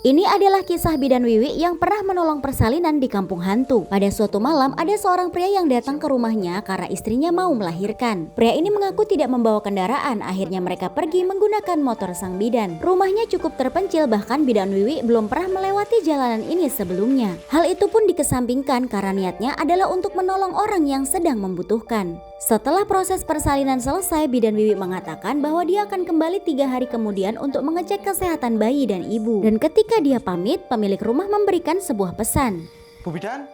Ini adalah kisah Bidan Wiwi yang pernah menolong persalinan di kampung hantu. Pada suatu malam, ada seorang pria yang datang ke rumahnya karena istrinya mau melahirkan. Pria ini mengaku tidak membawa kendaraan, akhirnya mereka pergi menggunakan motor sang bidan. Rumahnya cukup terpencil, bahkan Bidan Wiwi belum pernah melewati jalanan ini sebelumnya. Hal itu pun dikesampingkan karena niatnya adalah untuk menolong orang yang sedang membutuhkan. Setelah proses persalinan selesai, Bidan Wiwi mengatakan bahwa dia akan kembali 3 hari kemudian untuk mengecek kesehatan bayi dan ibu. Dan ketika dia pamit, pemilik rumah memberikan sebuah pesan. Bu Bidan?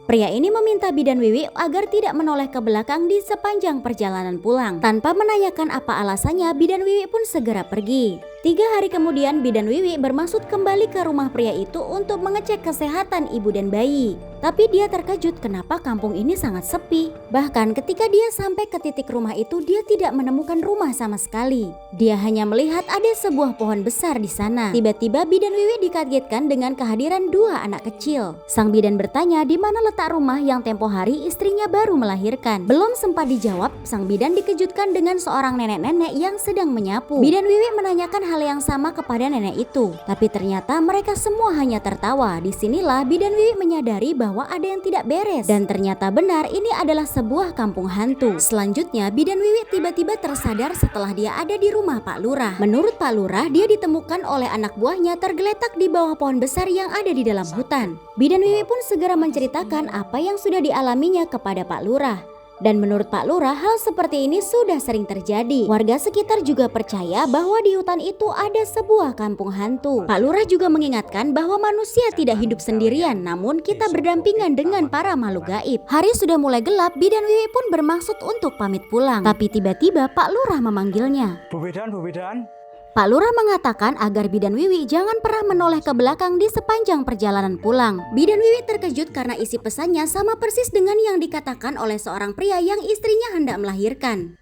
Pria ini meminta Bidan Wiwi agar tidak menoleh ke belakang di sepanjang perjalanan pulang. Tanpa menanyakan apa alasannya, Bidan Wiwi pun segera pergi. 3 hari kemudian, Bidan Wiwi bermaksud kembali ke rumah pria itu untuk mengecek kesehatan ibu dan bayi. Tapi dia terkejut kenapa kampung ini sangat sepi. Bahkan ketika dia sampai ke titik rumah itu, dia tidak menemukan rumah sama sekali. Dia hanya melihat ada sebuah pohon besar di sana. Tiba-tiba Bidan Wiwi dikagetkan dengan kehadiran 2 anak kecil. Sang bidan bertanya di mana letak rumah yang tempo hari istrinya baru melahirkan. Belum sempat dijawab, sang bidan dikejutkan dengan seorang nenek-nenek yang sedang menyapu. Bidan Wiwi menanyakan hal yang sama kepada nenek itu, tapi ternyata mereka semua hanya tertawa. Disinilah Bidan Wiwi menyadari bahwa ada yang tidak beres, dan ternyata benar ini adalah sebuah kampung hantu. Selanjutnya, Bidan Wiwi tiba-tiba tersadar setelah dia ada di rumah Pak Lurah. Menurut Pak Lurah, dia ditemukan oleh anak buahnya tergeletak di bawah pohon besar yang ada di dalam hutan. Bidan Wiwi pun segera menceritakan apa yang sudah dialaminya kepada Pak Lurah. Dan menurut Pak Lurah, hal seperti ini sudah sering terjadi. Warga sekitar juga percaya bahwa di hutan itu ada sebuah kampung hantu. Pak Lurah juga mengingatkan bahwa manusia tidak hidup sendirian, namun kita berdampingan dengan para makhluk gaib. Hari sudah mulai gelap, Bidan Wiwi pun bermaksud untuk pamit pulang. Tapi tiba-tiba Pak Lurah memanggilnya. Bu Bidan, Bu Bidan? Pak Lurah mengatakan agar Bidan Wiwi jangan pernah menoleh ke belakang di sepanjang perjalanan pulang. Bidan Wiwi terkejut karena isi pesannya sama persis dengan yang dikatakan oleh seorang pria yang istrinya hendak melahirkan.